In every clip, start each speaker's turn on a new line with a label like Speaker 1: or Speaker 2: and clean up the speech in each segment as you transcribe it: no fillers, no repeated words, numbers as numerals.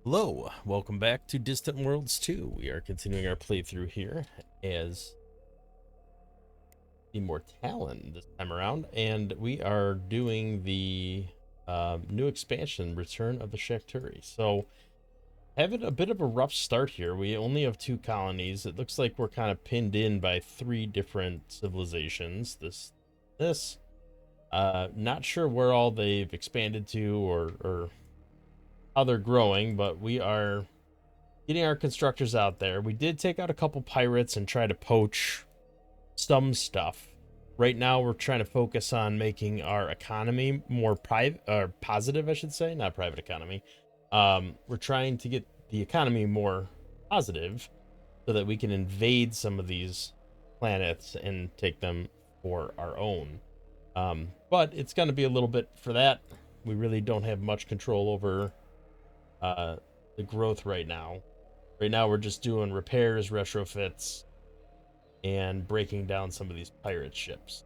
Speaker 1: Hello, welcome back to Distant Worlds 2. We are continuing our playthrough here as the Mortalen this time around, and we are doing the new expansion, Return of the Shakturi. So, having a bit of a rough start here. We only have two colonies. It looks like we're kind of pinned in by three different civilizations. This. Not sure where all they've expanded to or how they're growing, but we are getting our constructors out there. We did take out a couple pirates and try to poach some stuff. Right now, we're trying to focus on making our economy more private or positive, I should say, not private economy. We're trying to get the economy more positive so that we can invade some of these planets and take them for our own. But it's going to be a little bit for that. We really don't have much control over uh, the growth right now. Right now, we're just doing repairs, retrofits, and breaking down some of these pirate ships.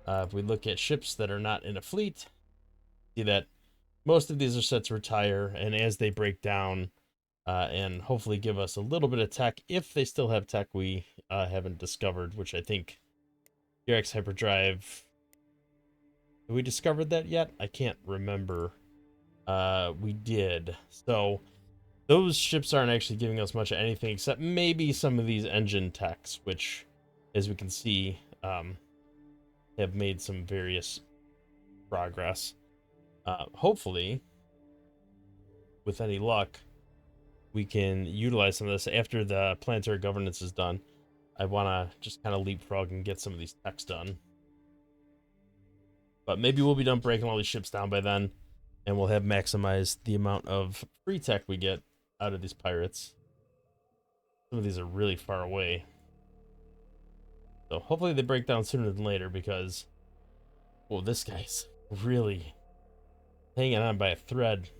Speaker 1: If we look at ships that are not in a fleet, see that most of these are set to retire, and as they break down and hopefully give us a little bit of tech, if they still have tech we haven't discovered, which I think DRX Hyperdrive. Have we discovered that yet? I can't remember. We did. So those ships aren't actually giving us much of anything except maybe some of these engine techs, which, as we can see, have made some various progress. Hopefully, with any luck, we can utilize some of this after the planetary governance is done. I want to just kind of leapfrog and get some of these techs done. But maybe we'll be done breaking all these ships down by then, and we'll have maximized the amount of free tech we get out of these pirates. Some of these are really far away. So hopefully they break down sooner than later because, well, this guy's really hanging on by a thread.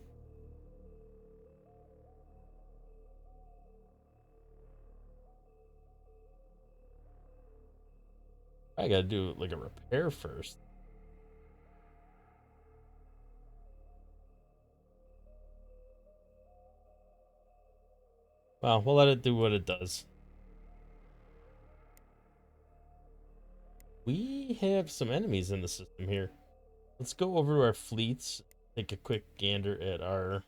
Speaker 1: I gotta do like a repair first. Well, we'll let it do what it does. We have some enemies in the system here. Let's go over to our fleets, take a quick gander at our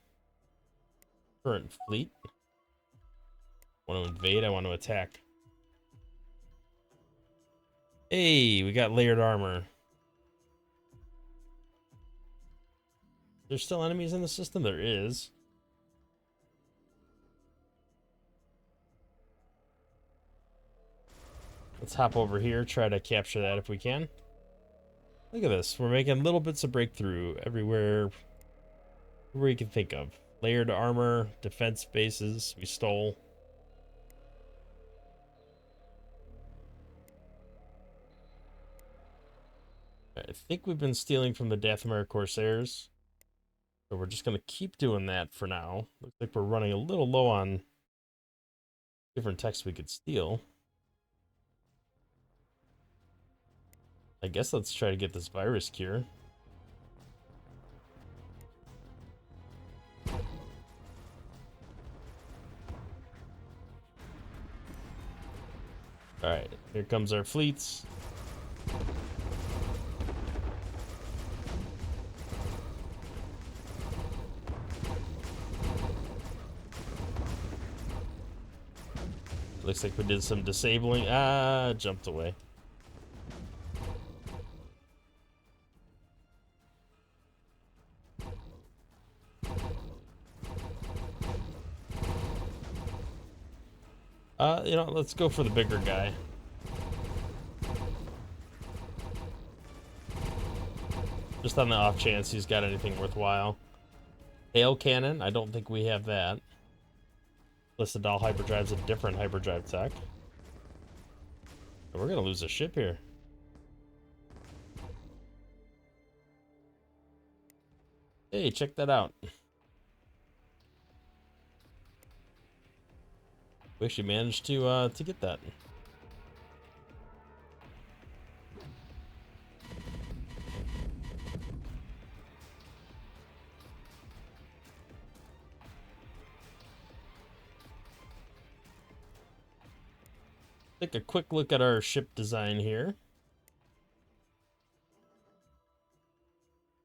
Speaker 1: current fleet. Want to invade? I want to attack. Hey, we got layered armor. There's still enemies in the system? There is. Let's hop over here, try to capture that if we can. Look at this. We're making little bits of breakthrough everywhere where you can think of. Layered armor, defense bases we stole. I think we've been stealing from the Dathomir Corsairs. So we're just going to keep doing that for now. Looks like we're running a little low on different texts we could steal. I guess let's try to get this virus cure. Alright, here comes our fleets. Looks like we did some disabling. Ah, jumped away. Let's go for the bigger guy. Just on the off chance he's got anything worthwhile. Hail cannon, I don't think we have that. Listadal hyperdrive's a different hyperdrive tech. We're gonna lose a ship here. Hey, check that out. We actually managed to get that. Take a quick look at our ship design here.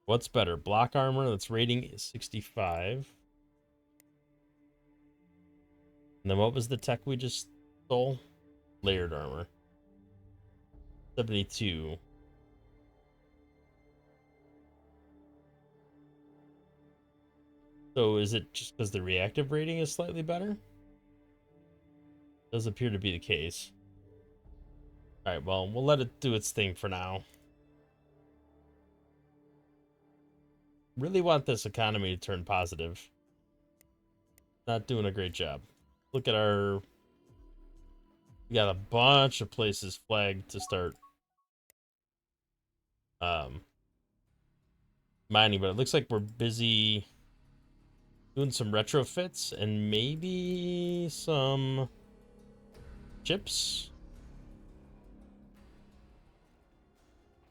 Speaker 1: What's better? Block armor that's rating is 65. And then what was the tech we just stole? Layered armor. 72. So is it just because the reactive rating is slightly better? Does appear to be the case. Alright, well, we'll let it do its thing for now. Really want this economy to turn positive. Not doing a great job. Look at our... We got a bunch of places flagged to start mining, but it looks like we're busy doing some retrofits and maybe some ships.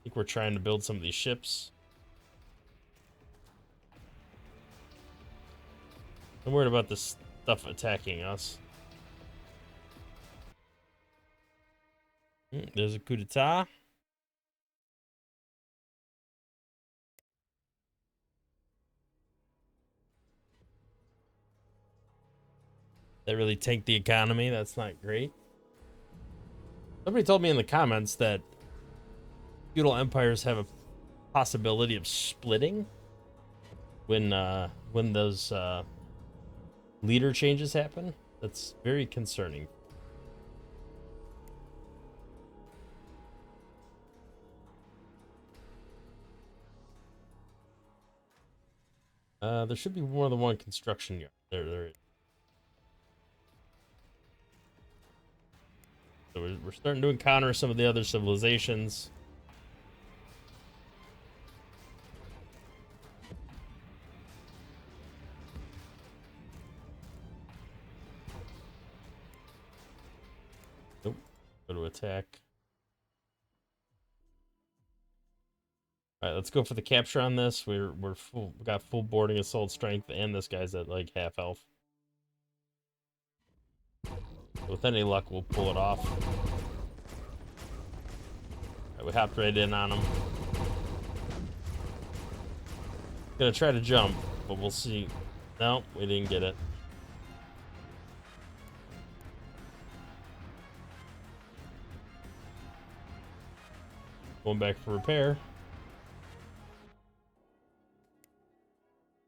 Speaker 1: I think we're trying to build some of these ships. I'm worried about this stuff attacking us. There's a coup d'etat. That really tanked the economy. That's not great. Somebody told me in the comments that feudal empires have a possibility of splitting when those leader changes happen. That's very concerning. There should be more than one construction yard. There is. So we're starting to encounter some of the other civilizations. Nope. Go to attack. All right, let's go for the capture on this. We're full. We got full boarding assault strength, and this guy's at like half health. With any luck, we'll pull it off. Right, we hopped right in on him. Gonna try to jump, but we'll see. No, we didn't get it. Going back for repair.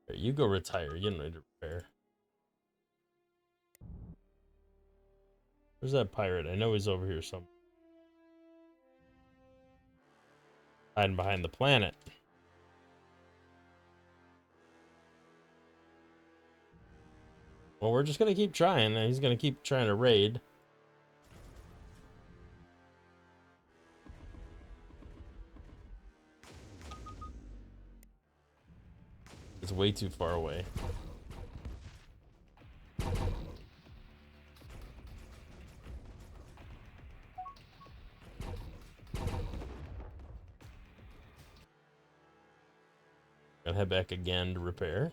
Speaker 1: Here, you go retire. You don't need to repair. Where's that pirate? I know he's over here somewhere. Hiding behind the planet. Well, we're just gonna keep trying, and he's gonna keep trying to raid. It's way too far away. Gotta head back again to repair.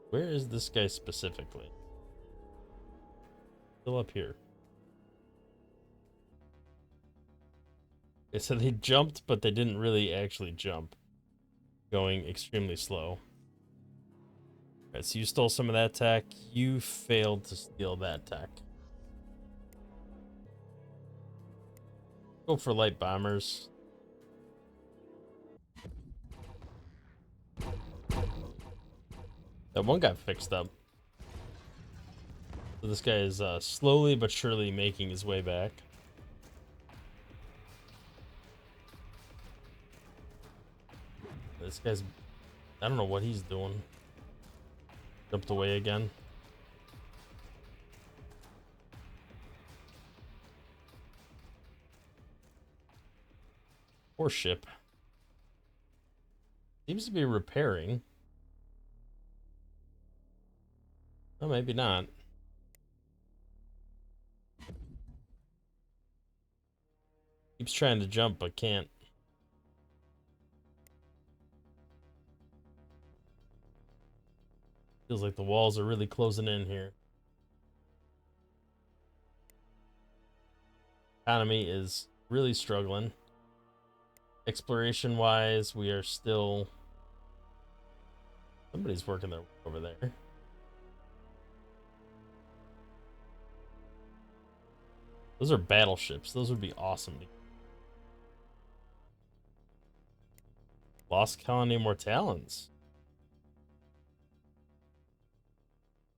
Speaker 1: Where is this guy specifically? Still up here. Okay, so they jumped, but they didn't really actually jump. Going extremely slow. Alright, so you stole some of that tech. You failed to steal that tech. Go for light bombers. That one got fixed up. So this guy is slowly but surely making his way back. This guy's... I don't know what he's doing. Jumped away again. Poor ship. Seems to be repairing. Oh, maybe not. Keeps trying to jump, but can't. Feels like the walls are really closing in here. Economy is really struggling. Exploration wise, we are still. Somebody's working their way over there. Those are battleships. Those would be awesome. Lost colony Mortalens.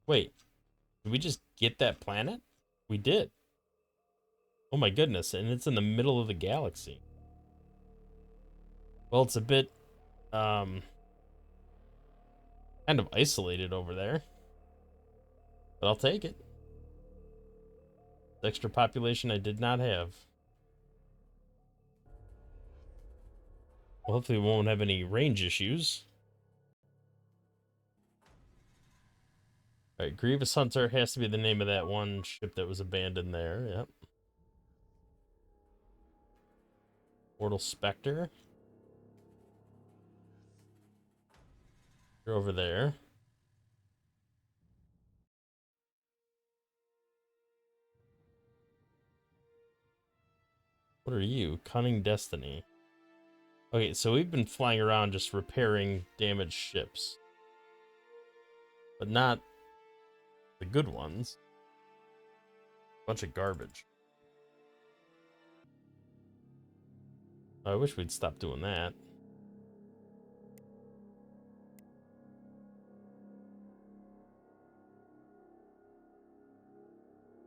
Speaker 1: Wait, did we just get that planet? We did. Oh my goodness, and it's in the middle of the galaxy. Well, it's a bit kind of isolated over there. But I'll take it. Extra population I did not have. Well, hopefully we won't have any range issues. Alright, Grievous Hunter has to be the name of that one ship that was abandoned there. Yep. Mortal Spectre. You're over there. What are you? Cunning Destiny. Okay, so we've been flying around just repairing damaged ships. But not the good ones. Bunch of garbage. I wish we'd stop doing that.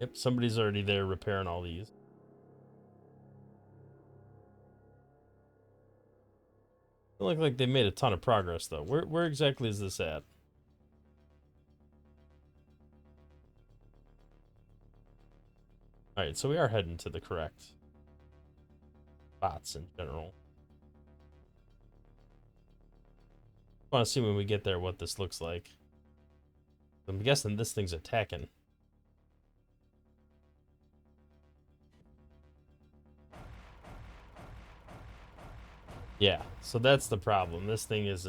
Speaker 1: Yep, somebody's already there repairing all these. They look like they made a ton of progress, though. Where exactly is this at? Alright, so we are heading to the correct spots in general. I want to see when we get there what this looks like. I'm guessing this thing's attacking. Yeah, so that's the problem. This thing is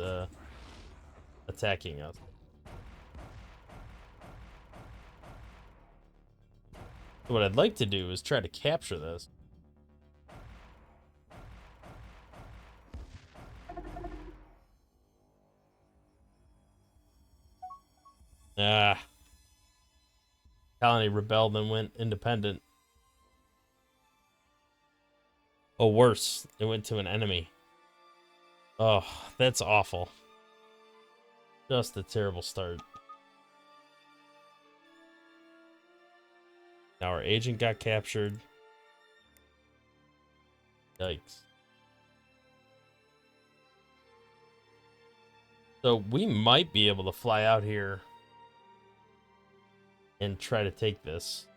Speaker 1: attacking us. What I'd like to do is try to capture this. Ah. Colony rebelled and went independent. Oh, worse. It went to an enemy. Oh, that's awful. Just a terrible start. Now our agent got captured. Yikes. So we might be able to fly out here and try to take this.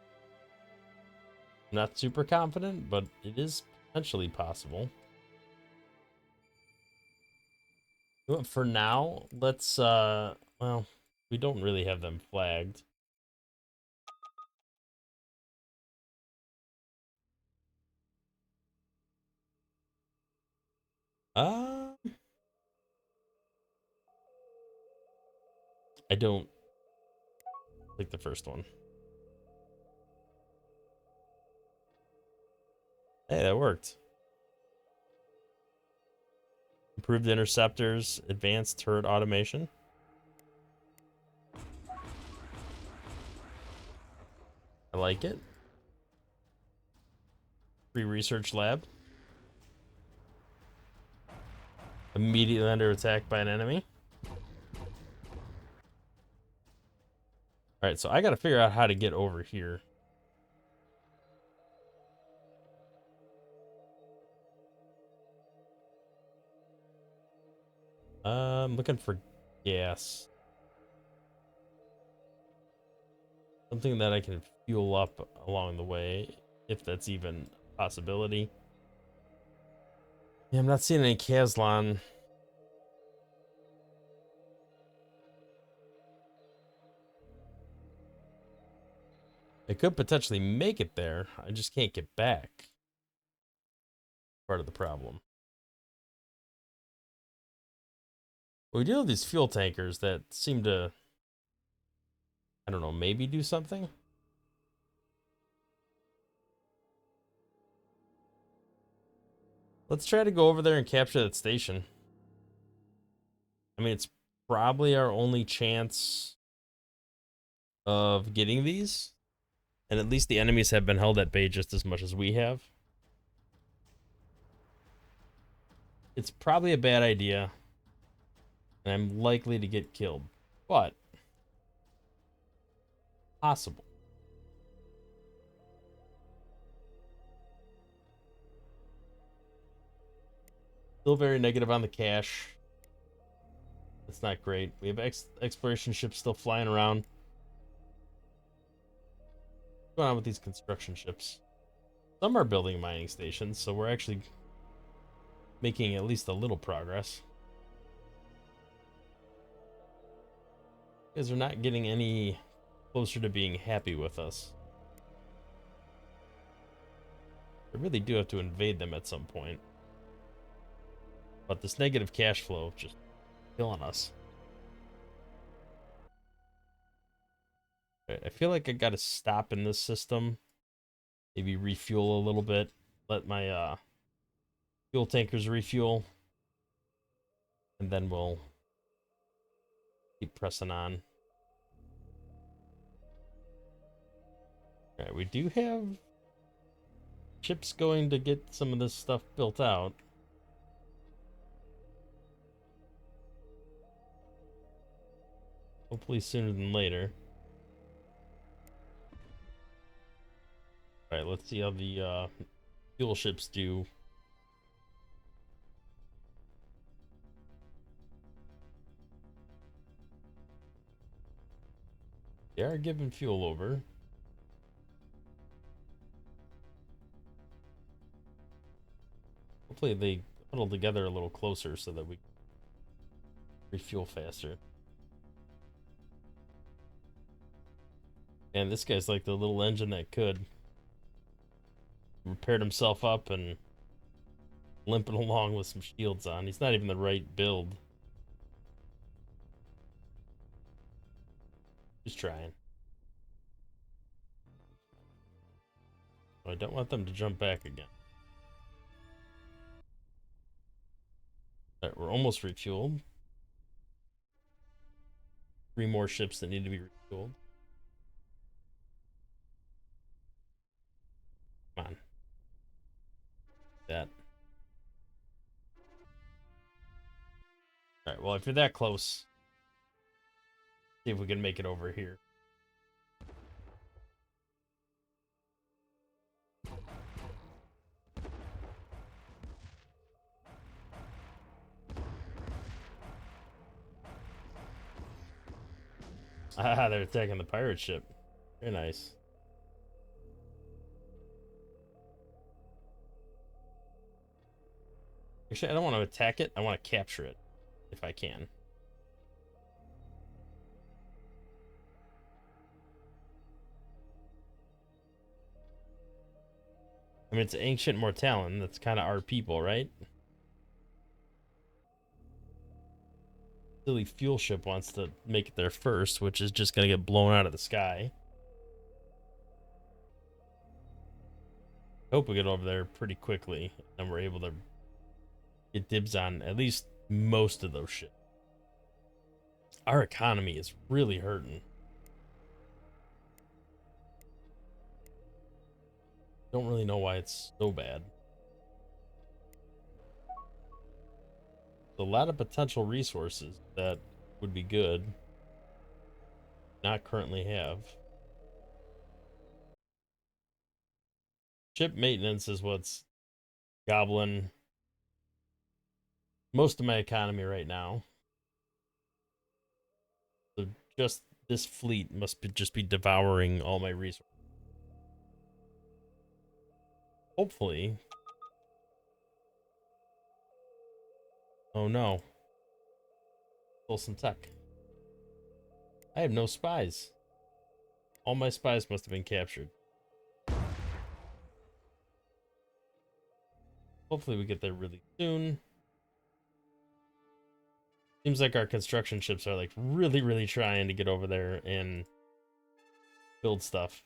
Speaker 1: I'm not super confident, but it is potentially possible. But for now, let's well, we don't really have them flagged. I don't like the first one. Hey, that worked. Improved interceptors, advanced turret automation. I like it. Free research lab. Immediately under attack by an enemy. Alright, so I gotta figure out how to get over here. I'm looking for gas. Something that I can fuel up along the way, if that's even a possibility. Yeah, I'm not seeing any Kazlan. I could potentially make it there. I just can't get back. Part of the problem. We do have these fuel tankers that seem to I don't know, maybe do something? Let's try to go over there and capture that station. I mean, it's probably our only chance of getting these. And at least the enemies have been held at bay just as much as we have. It's probably a bad idea. And I'm likely to get killed. But possible. Still very negative on the cash. It's not great. We have exploration ships still flying around. What's going on with these construction ships? Some are building mining stations, so we're actually making at least a little progress. Because they're not getting any closer to being happy with us. I really do have to invade them at some point. But this negative cash flow just killing us. I feel like I gotta stop in this system. Maybe refuel a little bit. Let my fuel tankers refuel. And then we'll keep pressing on. Alright, we do have ships going to get some of this stuff built out. Hopefully sooner than later. Alright, let's see how the fuel ships do. They are giving fuel over. Hopefully they huddle together a little closer so that we refuel faster. And this guy's like the little engine that could. Repaired himself up and limping along with some shields on. He's not even the right build. Just trying. I don't want them to jump back again. Alright, we're almost refueled. 3 more ships that need to be refueled. Come on. That. Alright, well, if you're that close, see if we can make it over here. Ah, they're attacking the pirate ship. Very nice. Actually, I don't want to attack it. I want to capture it, if I can. I mean, it's ancient Mortalen. That's kind of our people, right? Silly fuel ship wants to make it there first, which is just going to get blown out of the sky. Hope we get over there pretty quickly, and we're able to get dibs on at least most of those ships. Our economy is really hurting. Don't really know why it's so bad. A lot of potential resources that would be good. Not currently have. Ship maintenance is what's gobbling most of my economy right now. So just this fleet must be just be devouring all my resources. Hopefully. Oh no. Pull some tech. I have no spies. All my spies must have been captured. Hopefully we get there really soon. Seems like our construction ships are like really trying to get over there and build stuff.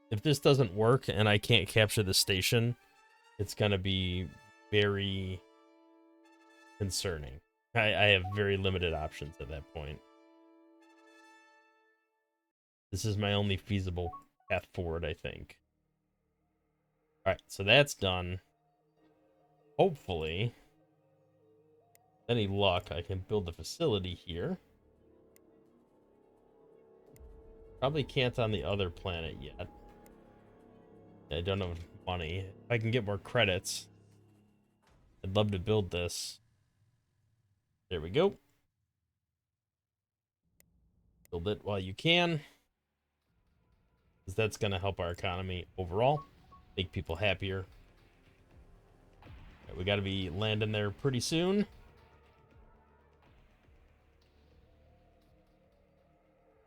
Speaker 1: If this doesn't work and I can't capture the station, it's gonna be very concerning. I have very limited options at that point. This is my only feasible path forward, I think. Alright, so that's done. Hopefully, with any luck, I can build the facility here. Probably can't on the other planet yet. I don't have money. If I can get more credits, I'd love to build this. There we go. Build it while you can, because that's going to help our economy overall, make people happier. Right, we got to be landing there pretty soon.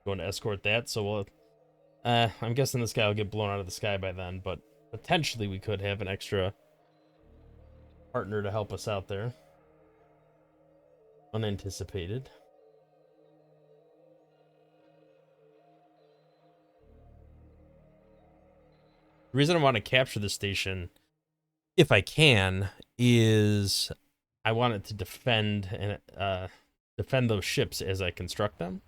Speaker 1: Going to escort that, so we'll... I'm guessing this guy will get blown out of the sky by then, but potentially we could have an extra partner to help us out there. Unanticipated. The reason I want to capture the station, if I can, is I want it to defend and defend those ships as I construct them.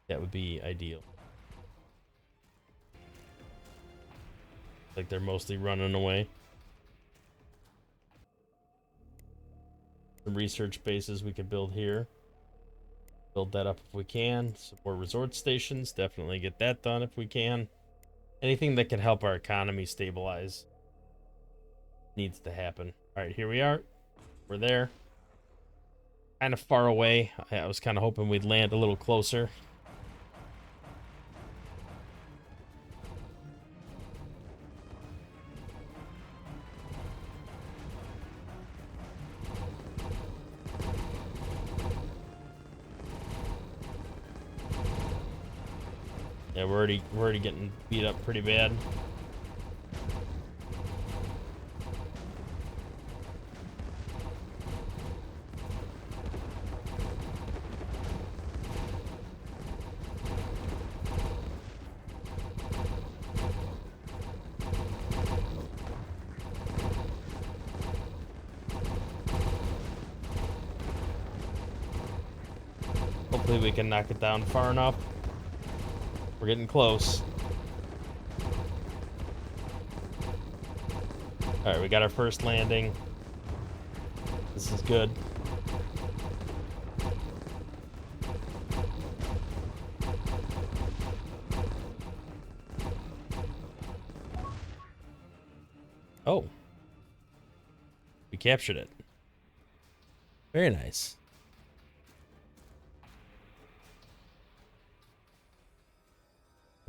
Speaker 1: That would be ideal. Like they're mostly running away. Some research bases we could build here. Build that up if we can. Some more resort stations. Definitely get that done if we can. Anything that can help our economy stabilize needs to happen. Alright, here we are. We're there. Kind of far away. I was kind of hoping we'd land a little closer. Yeah, we're already getting beat up pretty bad. Hopefully we can knock it down far enough. We're getting close. Alright, we got our first landing. This is good. Oh. We captured it. Very nice.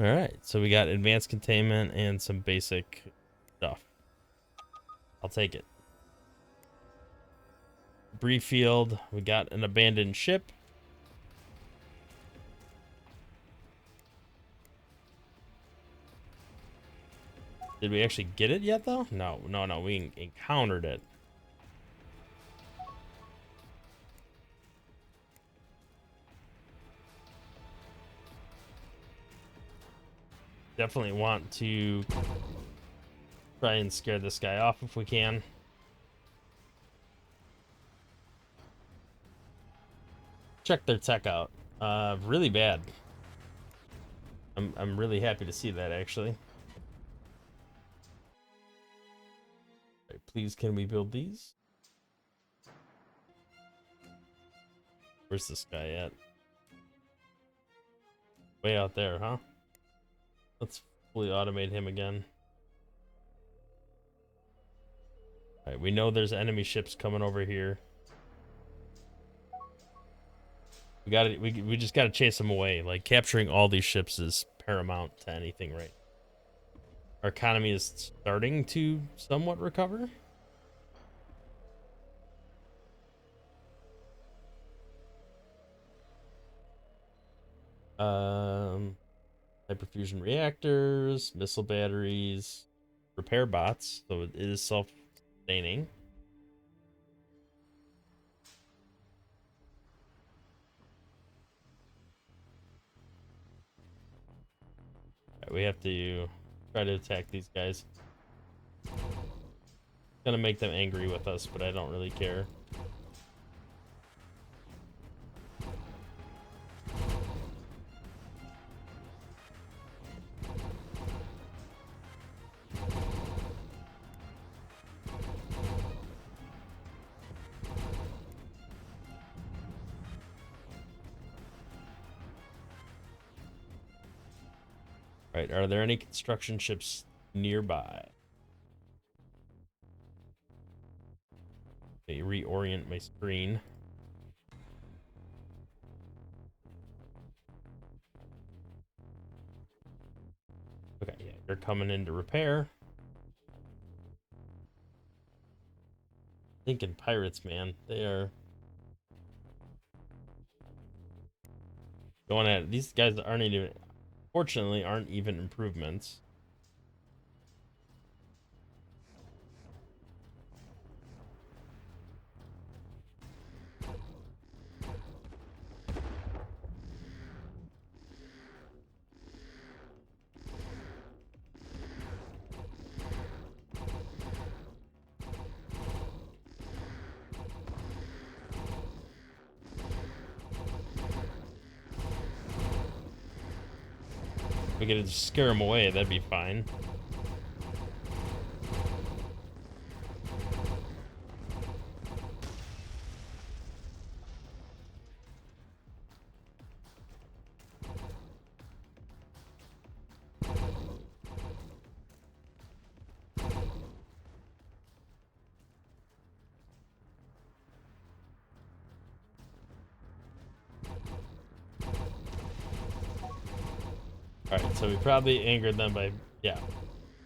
Speaker 1: All right, so we got advanced containment and some basic stuff. I'll take it. Brief field, we got an abandoned ship. Did we actually get it yet, though? No, we encountered it. Definitely want to try and scare this guy off if we can. Check their tech out. Really bad. I'm really happy to see that, actually. Right, please, can we build these? Where's this guy at? Way out there, huh? Let's fully automate him again. Alright, we know there's enemy ships coming over here. We just gotta chase them away. Like, capturing all these ships is paramount to anything, right? Our economy is starting to somewhat recover. Hyperfusion reactors, missile batteries, repair bots, so it is self-sustaining. we have to try to attack these guys. Gonna make them angry with us, but I don't really care. Right, are there any construction ships nearby? Let me reorient my screen. Okay, yeah, they're coming in to repair. Thinking pirates, man. They are going at it. These guys aren't even, fortunately, aren't even improvements. We could just scare them away, that'd be fine. Alright, so we probably angered them by, yeah,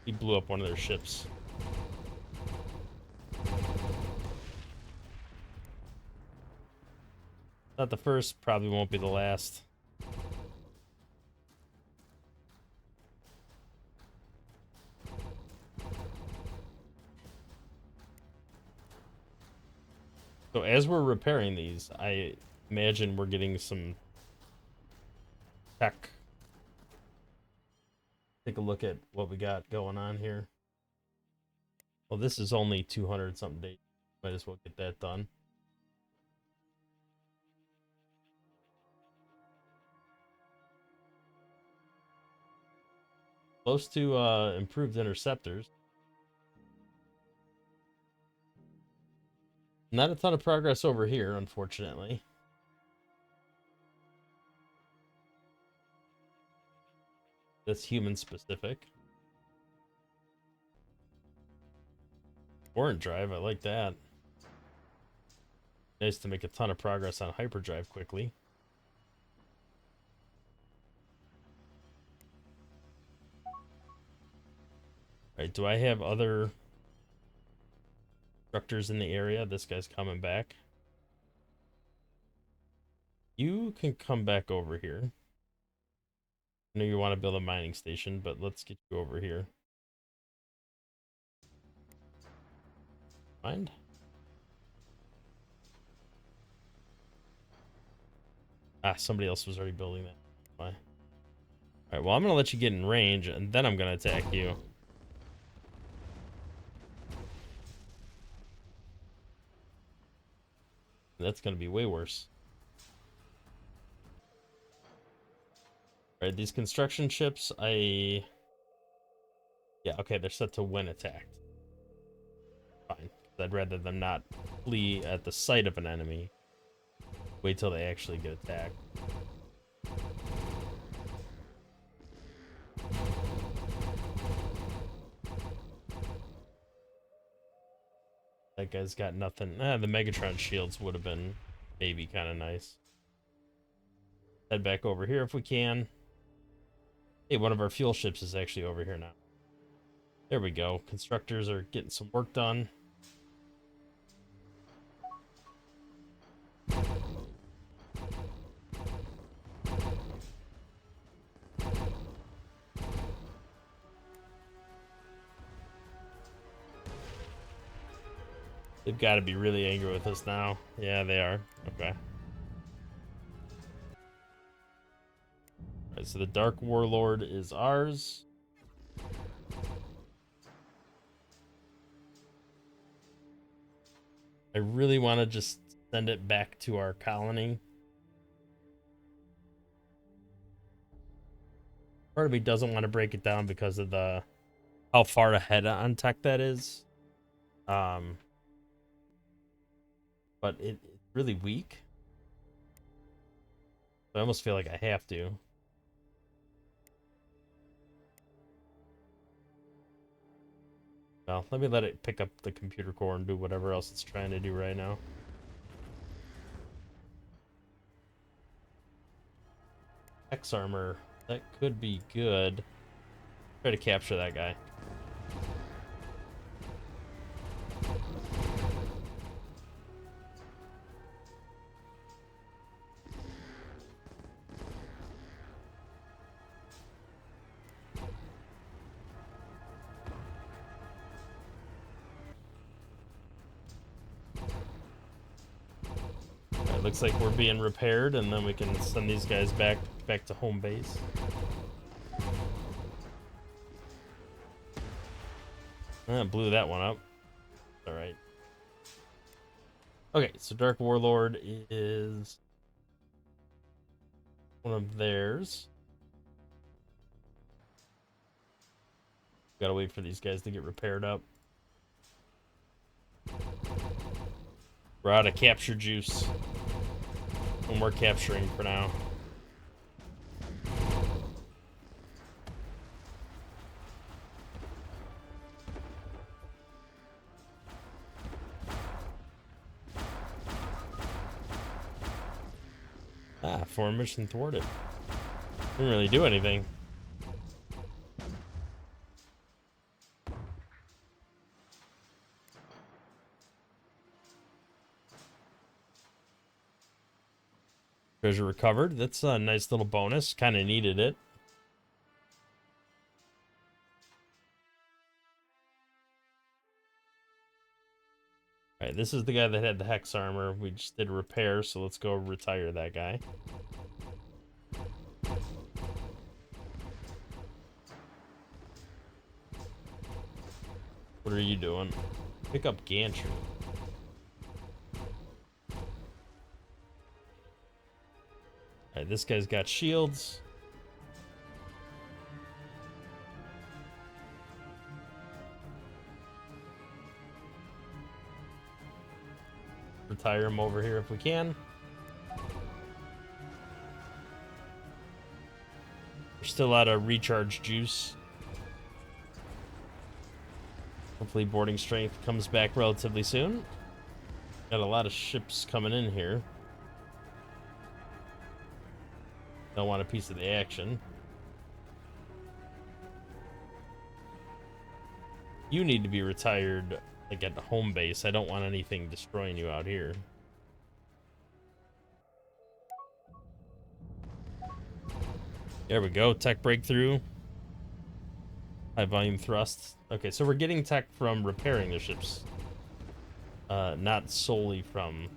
Speaker 1: he blew up one of their ships. Not the first, probably won't be the last. So as we're repairing these, I imagine we're getting some tech. Take a look at what we got going on here. Well, this is only 200 something days. Might as well get that done. Close to improved interceptors. Not a ton of progress over here, unfortunately. That's human specific. Warrant drive, I like that. Nice to make a ton of progress on hyperdrive quickly. Alright, do I have other structures in the area? This guy's coming back. You can come back over here. I know you want to build a mining station, but let's get you over here. Mind? Ah, somebody else was already building that. Why? Alright, well, I'm gonna let you get in range, and then I'm gonna attack you. That's gonna be way worse. Alright, these construction ships, yeah, okay, they're set to when attacked. Fine. I'd rather them not flee at the sight of an enemy. Wait till they actually get attacked. That guy's got nothing. The Megatron shields would have been maybe kind of nice. Head back over here if we can. Hey, one of our fuel ships is actually over here now. There we go. Constructors are getting some work done. They've got to be really angry with us now. Yeah, they are. Okay. So the Dark Warlord is ours. I really want to just send it back to our colony. Part of me doesn't want to break it down because of the how far ahead on tech that is. But it's really weak. I almost feel like I have to. Well, let me let it pick up the computer core and do whatever else it's trying to do right now. X armor. That could be good. Try to capture that guy. It looks like we're being repaired, and then we can send these guys back to home base. Blew that one up. All right. Okay, so Dark Warlord is one of theirs. Gotta wait for these guys to get repaired up. We're out of capture juice. And we're capturing for now. Foreign mission thwarted. Didn't really do anything. Treasure recovered. That's a nice little bonus. Kind of needed it. Alright, this is the guy that had the hex armor. We just did a repair, so let's go retire that guy. What are you doing? Pick up gantry. Alright, this guy's got shields. Retire him over here if we can. We're still out of recharge juice. Hopefully boarding strength comes back relatively soon. Got a lot of ships coming in here. Don't want a piece of the action. You need to be retired, like at the home base. I don't want anything destroying you out here. There we go. Tech breakthrough. High volume thrust. Okay, so we're getting tech from repairing the ships. Not solely from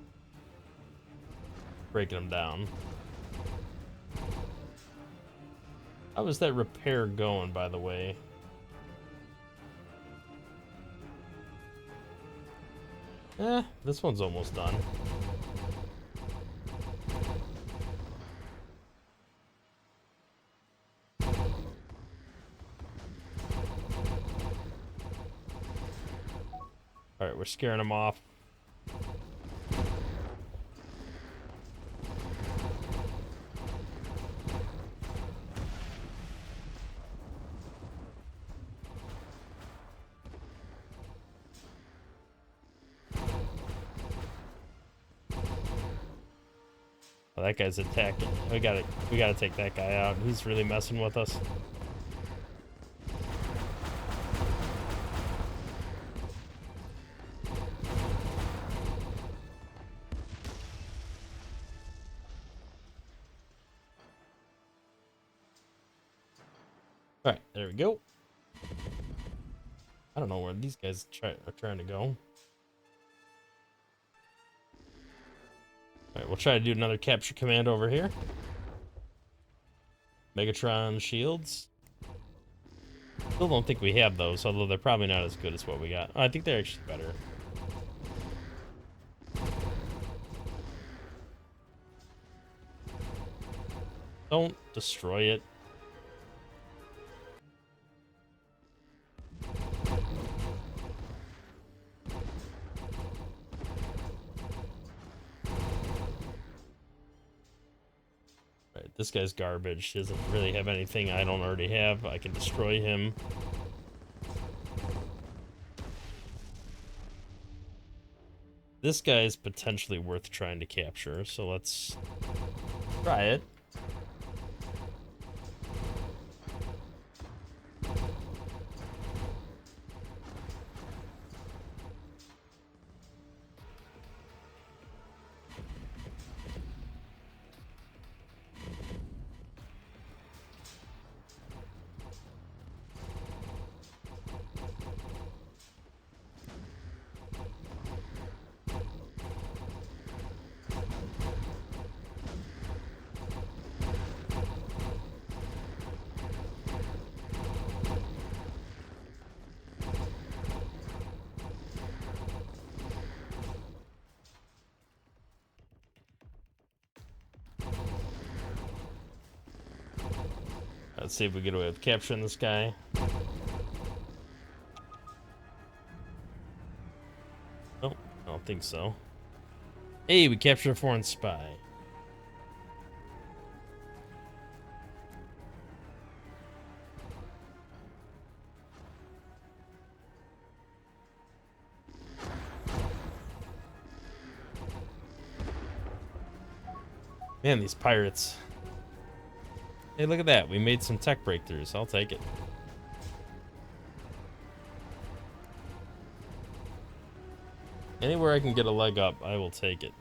Speaker 1: breaking them down. How is that repair going, by the way? This one's almost done. Alright, we're scaring them off. Oh, that guy's attacking. We gotta take that guy out. He's really messing with us. Alright, there we go. I don't know where these guys are trying to go. Alright, we'll try to do another capture command over here. Megatron shields. Still don't think we have those, although they're probably not as good as what we got. Oh, I think they're actually better. Don't destroy it. Right, this guy's garbage. He doesn't really have anything I don't already have. I can destroy him. This guy is potentially worth trying to capture, so let's try it. Let's see if we get away with capturing this guy. Nope, I don't think so. Hey, we captured a foreign spy. Man, these pirates. Hey, look at that. We made some tech breakthroughs. I'll take it. Anywhere I can get a leg up, I will take it.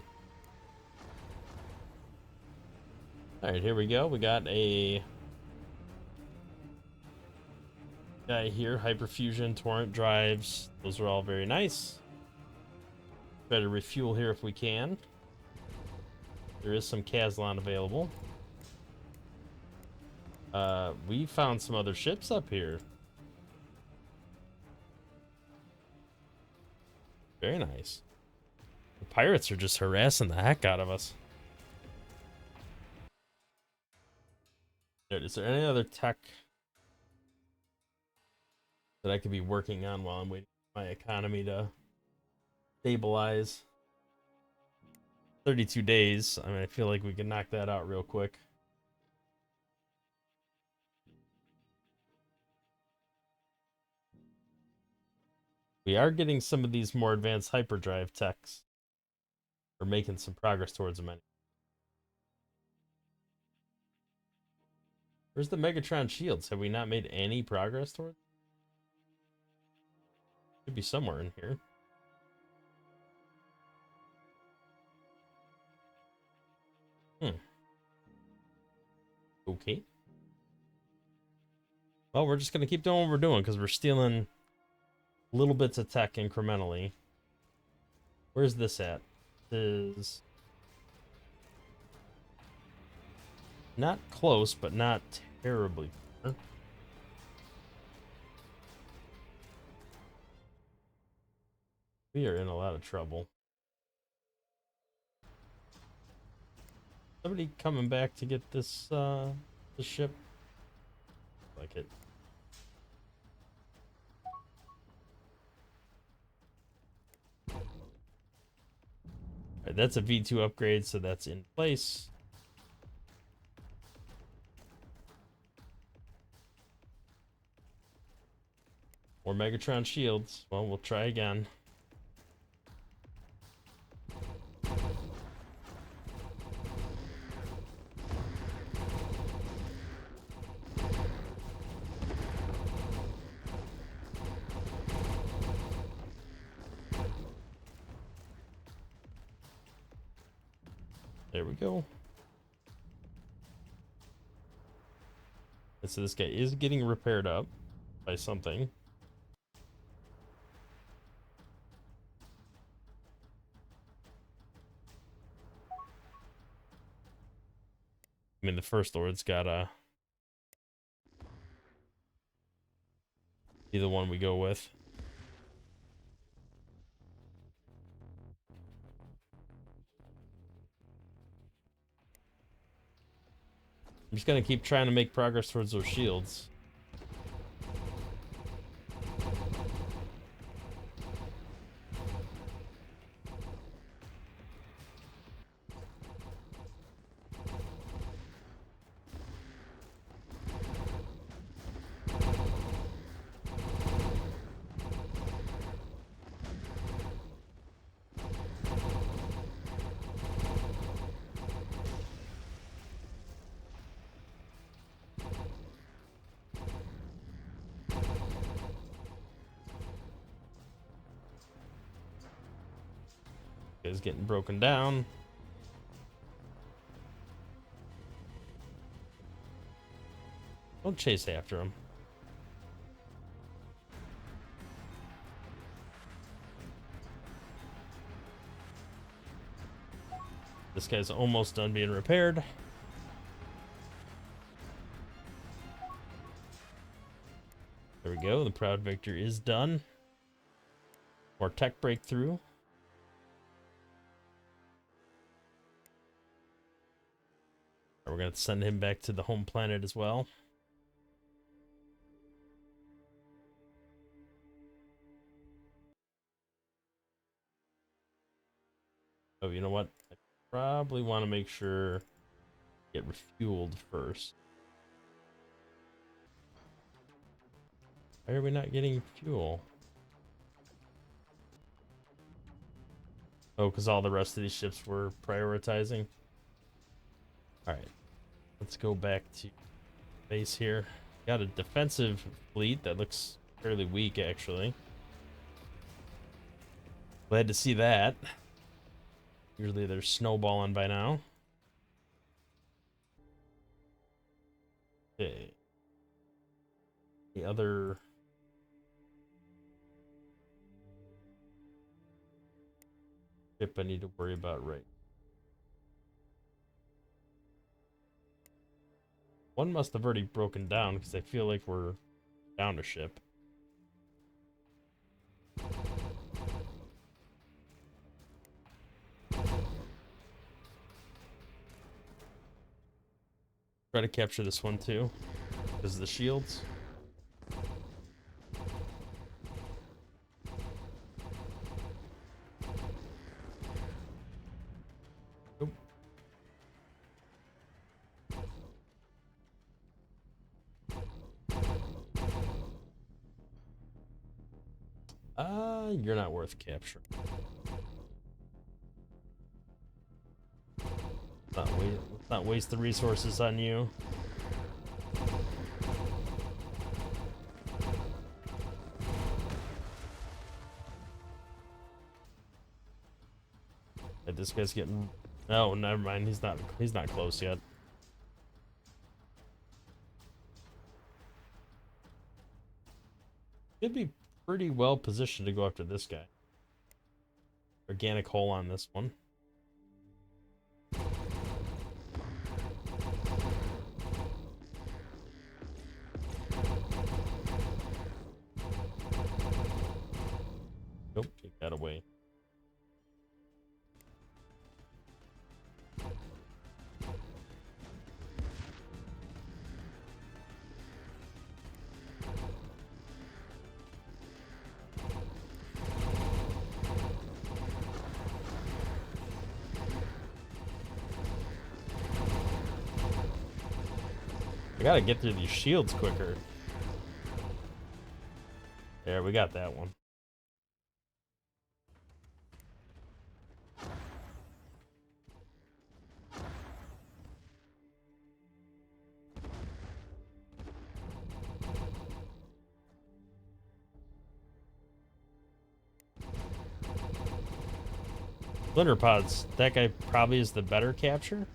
Speaker 1: Alright, here we go. We got a guy here. Hyperfusion, torrent drives. Those are all very nice. Better refuel here if we can. There is some Kazlon available. We found some other ships up here. Very nice. The pirates are just harassing the heck out of us. Is there any other tech that I could be working on while I'm waiting for my economy to stabilize? 32 days. I mean, I feel like we can knock that out real quick. We are getting some of these more advanced hyperdrive techs. We're making some progress towards them. Where's the Megatron shields? Have we not made any progress towards? Should be somewhere in here. Okay. Well, we're just gonna keep doing what we're doing because we're stealing little bits of tech incrementally. Where's this at? This is not close, but not terribly far. We are in a lot of trouble. Somebody coming back to get this this ship? Like it. Alright, that's a V2 upgrade, so that's in place. More Megatron shields. Well, we'll try again. There we go. And so this guy is getting repaired up by something. I mean, the First Lord's got a be the one we go with. I'm just gonna keep trying to make progress towards those shields. Is getting broken down. Don't chase after him. This guy's almost done being repaired. There we go. The Proud Victor is done. More tech breakthrough. We're going to send him back to the home planet as well. Oh, you know what? I probably want to make sure get refueled first. Why are we not getting fuel? Oh, because all the rest of these ships were prioritizing. Alright. Let's go back to base here. Got a defensive fleet that looks fairly weak, actually. Glad to see that. Usually they're snowballing by now. Okay. The other... ship I need to worry about right. One must have already broken down because I feel like we're down a ship. Try to capture this one too because of the shields. You're not worth capturing. Let's not waste the resources on you. This guy's getting... Oh, never mind. He's not close yet. Should be pretty well positioned to go after this guy. Organic hole on this one. Nope, take that away. I gotta get through these shields quicker. There, we got that one. Splinter pods. That guy probably is the better capture.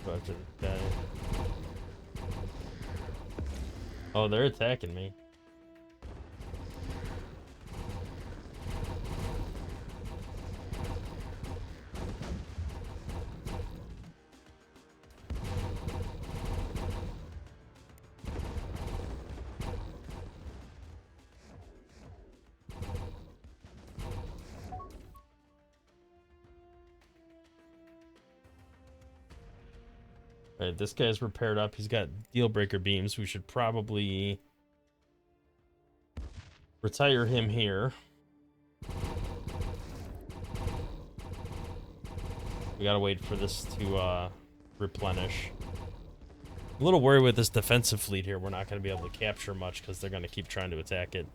Speaker 1: Go after the guy. Oh, they're attacking me. Alright, this guy's repaired up. He's got deal breaker beams. We should probably retire him here. We gotta wait for this to replenish. I'm a little worried with this defensive fleet here. We're not gonna be able to capture much because they're gonna keep trying to attack it.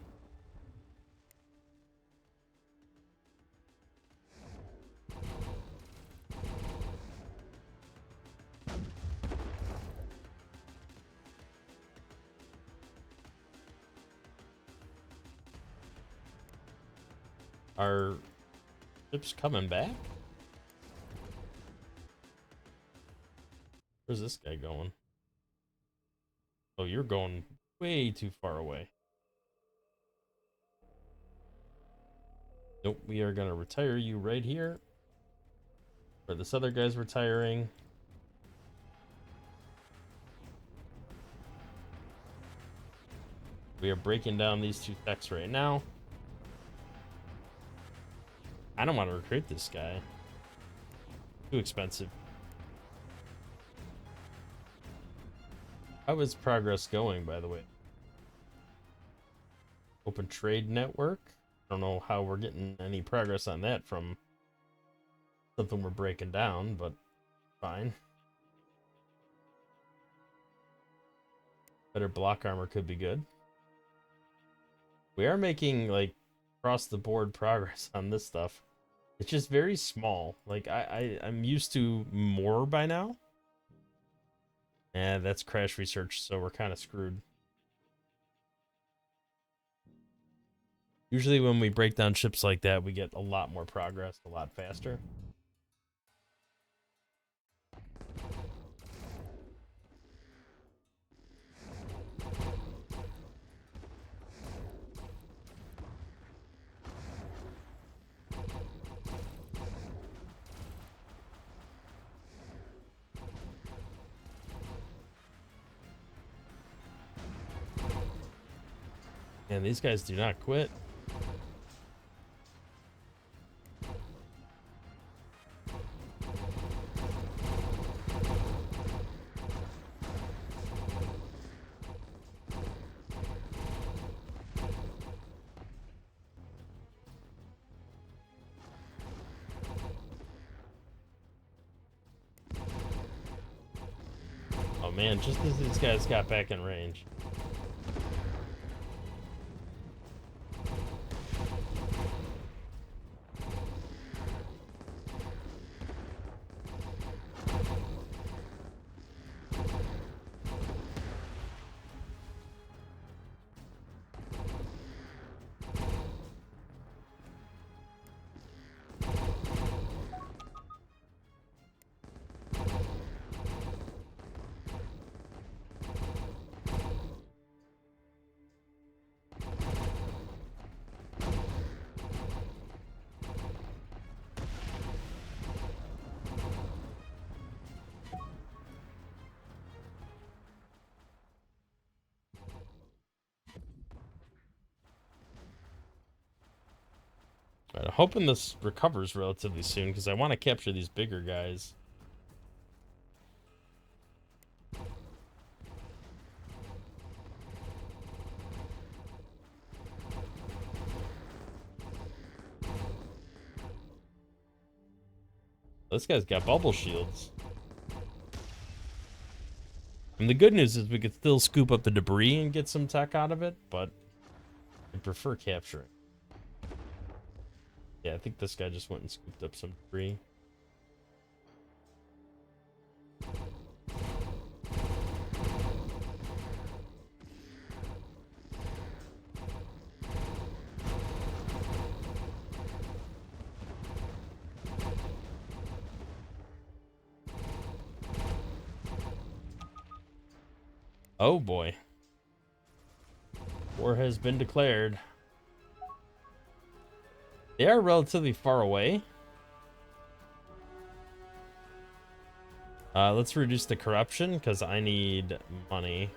Speaker 1: Are ships coming back? Where's this guy going? Oh, you're going way too far away. Nope, we are gonna retire you right here. Where this other guy's retiring. We are breaking down these two techs right now. I don't want to recruit this guy. Too expensive. How is progress going, by the way? Open trade network. I don't know how we're getting any progress on that from something we're breaking down, but fine. Better block armor could be good. We are making, like, across the board progress on this stuff. It's just very small. Like, I'm used to more by now. And that's crash research, so we're kind of screwed. Usually when we break down ships like that, we get a lot more progress, a lot faster. And these guys do not quit. Oh man, just as these guys got back in range. Right, I'm hoping this recovers relatively soon because I want to capture these bigger guys. This guy's got bubble shields. And the good news is we could still scoop up the debris and get some tech out of it, but I prefer capturing. Yeah, I think this guy just went and scooped up some debris. Oh boy. War has been declared. They are relatively far away. Let's reduce the corruption because I need money.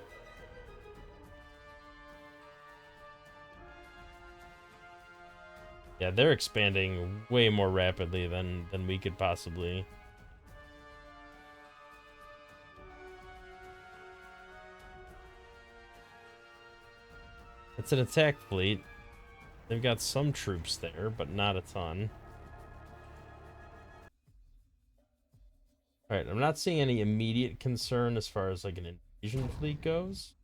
Speaker 1: Yeah, they're expanding way more rapidly than we could possibly. It's an attack fleet. They've got some troops there, but not a ton. Alright, I'm not seeing any immediate concern as far as like an invasion fleet goes.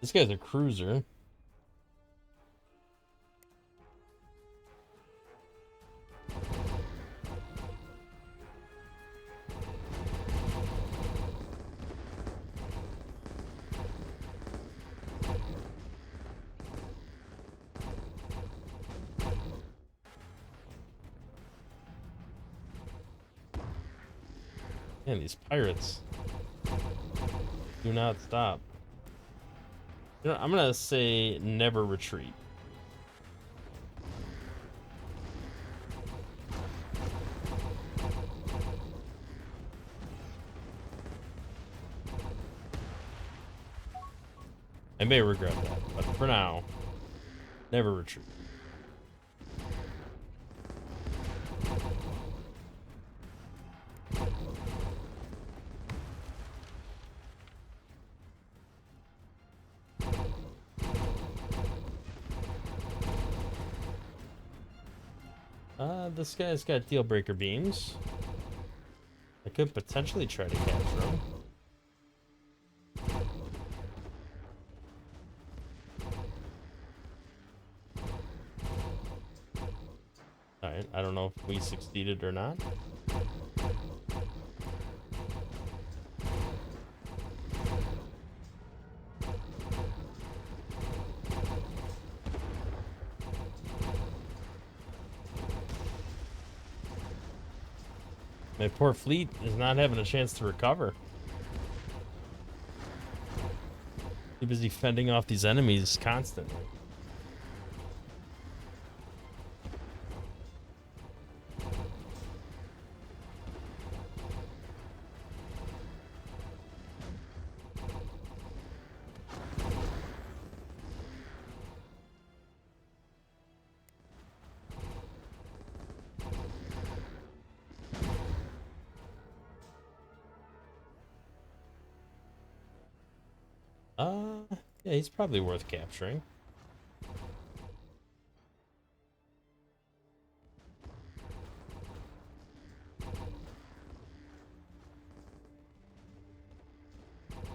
Speaker 1: This guy's a cruiser. Man, these pirates do not stop. You know, I'm gonna say never retreat. I may regret that, but for now, never retreat. This guy's got deal breaker beams. I could potentially try to capture him. Alright, I don't know if we succeeded or not. My poor fleet is not having a chance to recover. Too busy fending off these enemies constantly. Yeah, he's probably worth capturing.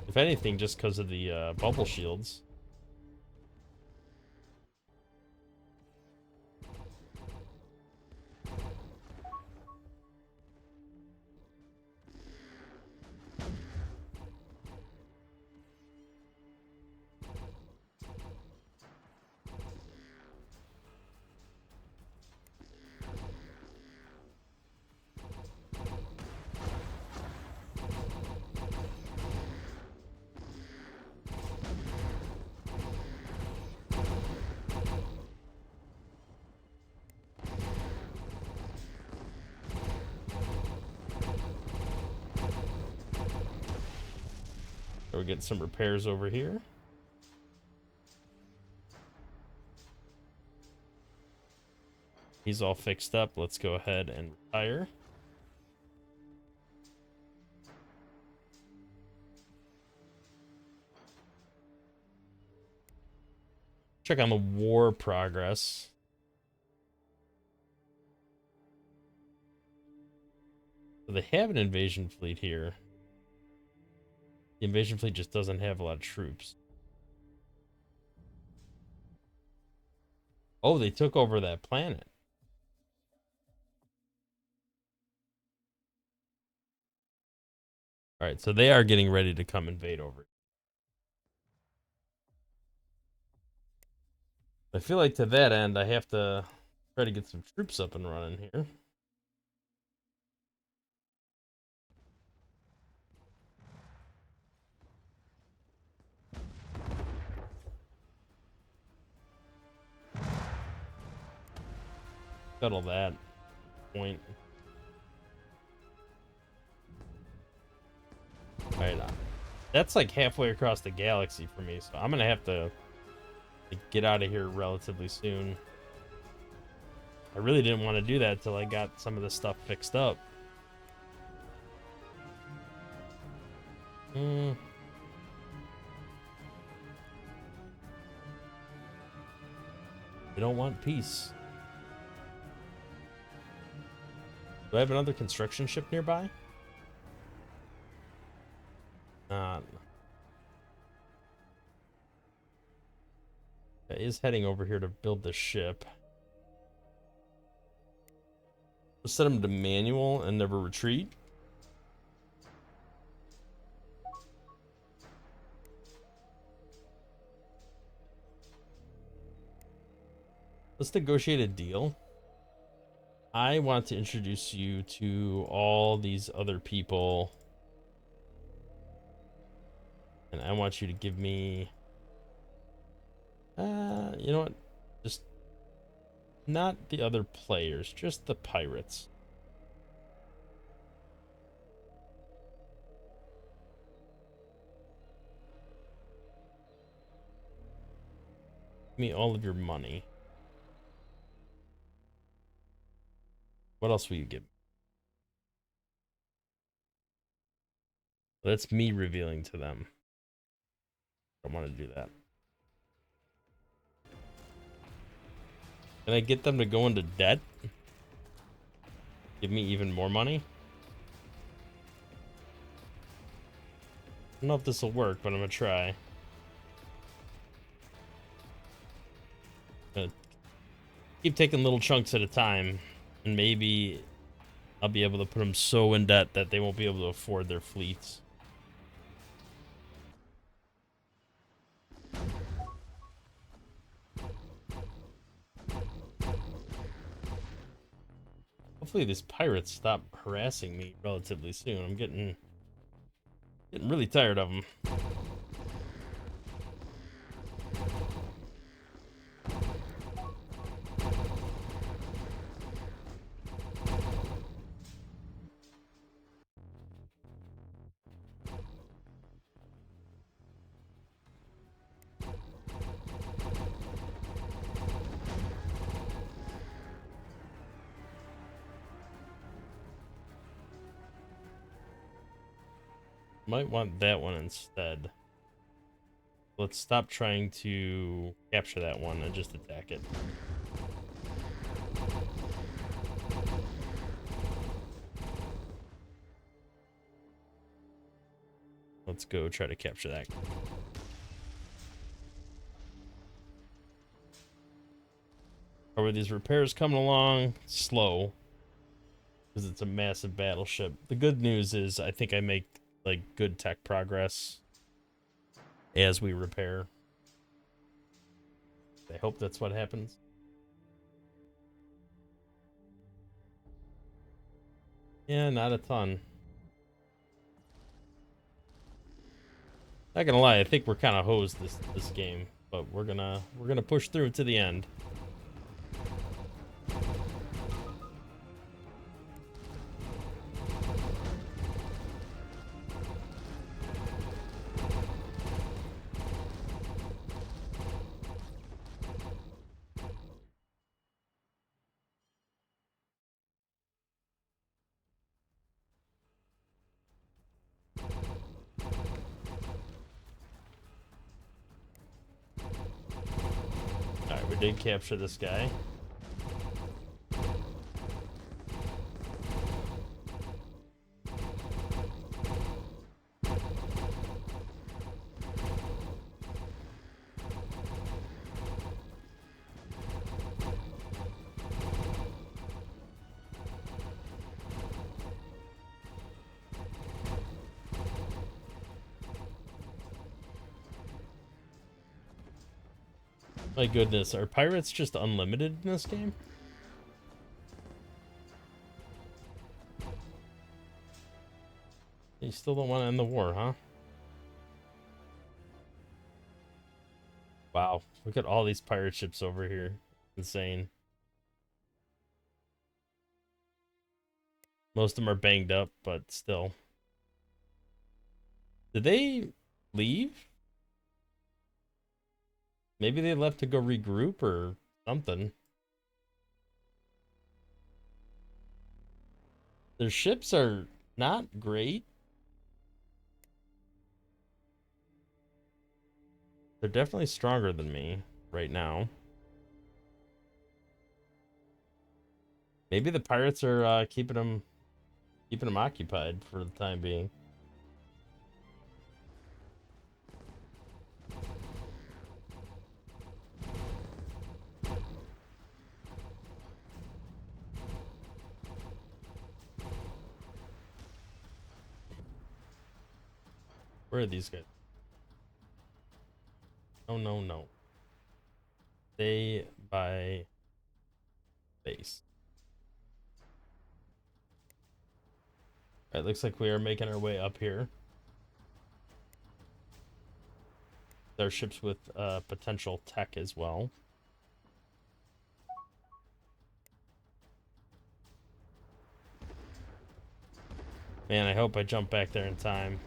Speaker 1: If anything, just because of the bubble shields. So we're getting some repairs over here. He's all fixed up. Let's go ahead and retire. Check on the war progress. So they have an invasion fleet here. The invasion fleet just doesn't have a lot of troops. Oh, they took over that planet. All right, so they are getting ready to come invade over. I feel like to that end, I have to try to get some troops up and running here. Settle that point. All right, that's like halfway across the galaxy for me, so I'm gonna have to get out of here relatively soon. I really didn't want to do that till I got some of this stuff fixed up. They don't want peace. Do I have another construction ship nearby? Is heading over here to build the ship. Let's set him to manual and never retreat. Let's negotiate a deal. I want to introduce you to all these other people. And I want you to give me... you know what? Just not the other players, just the pirates. Give me all of your money. What else will you give me? That's me revealing to them. I don't want to do that. Can I get them to go into debt? Give me even more money? I don't know if this will work, but I'm gonna try. Gonna keep taking little chunks at a time, and maybe I'll be able to put them so in debt that they won't be able to afford their fleets. Hopefully these pirates stop harassing me relatively soon. I'm getting really tired of them. Might want that one instead. Let's stop trying to capture that one and just attack it. Let's go try to capture that. How are these repairs coming along? Slow. Because it's a massive battleship. The good news is I think I make like good tech progress as we repair. I hope that's what happens. Yeah, not a ton. Not gonna lie, I think we're kind of hosed this game, but we're gonna push through to the end. We did capture this guy. My goodness, are pirates just unlimited in this game? You still don't want to end the war, huh? Wow, look at all these pirate ships over here. Insane. Most of them are banged up, but still. Did they leave? Maybe they left to go regroup or something. Their ships are not great. They're definitely stronger than me right now. Maybe the pirates are keeping them occupied for the time being. Where are these guys? Oh, no, no. Stay by base. Alright, looks like we are making our way up here. There are ships with potential tech as well. Man, I hope I jump back there in time.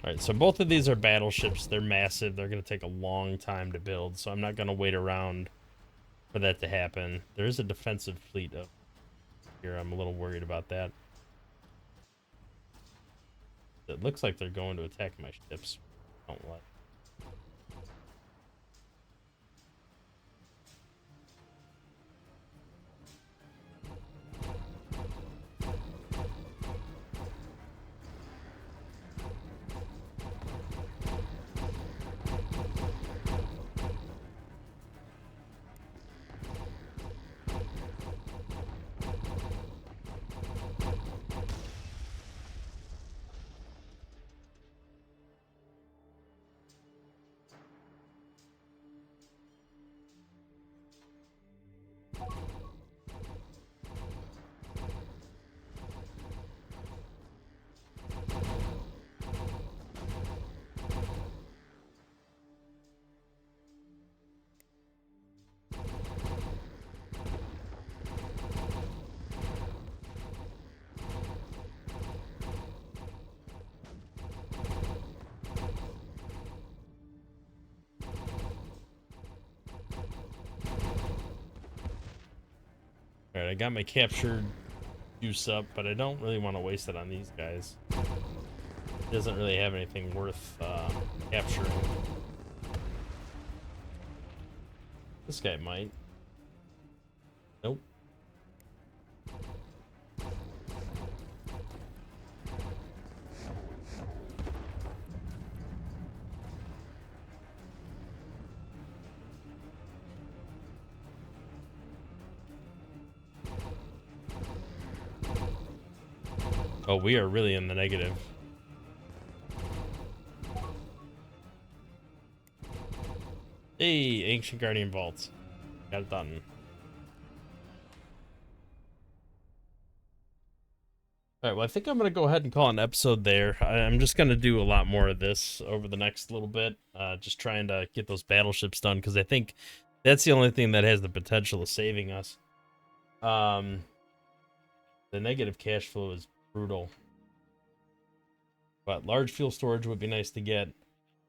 Speaker 1: Alright, so both of these are battleships. They're massive. They're going to take a long time to build, so I'm not going to wait around for that to happen. There is a defensive fleet up here. I'm a little worried about that. It looks like they're going to attack my ships. Don't let. Alright, I got my captured juice up, but I don't really want to waste it on these guys. It doesn't really have anything worth capturing. This guy might. Nope. Oh, we are really in the negative. Hey, Ancient Guardian Vaults. Got it done. Alright, well, I think I'm going to go ahead and call an episode there. I'm just going to do a lot more of this over the next little bit. Just trying to get those battleships done, because I think That's the only thing that has the potential of saving us. The negative cash flow is brutal. But large fuel storage would be nice to get.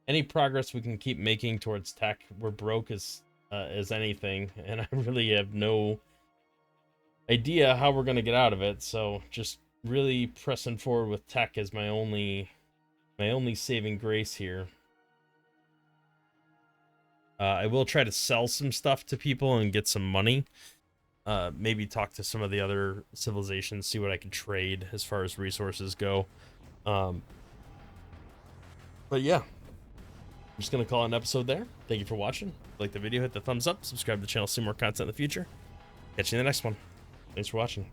Speaker 1: Any progress we can keep making towards tech, we're broke as anything, and I really have no idea how we're gonna get out of it. So just really pressing forward with tech as my only saving grace here. I will try to sell some stuff to people and get some money. Maybe talk to some of the other civilizations, see what I can trade as far as resources go. But yeah, I'm just gonna call it an episode there. Thank you for watching. If you like the video, hit the thumbs up, subscribe to the channel, see more content in the future. Catch you in the next one. Thanks for watching.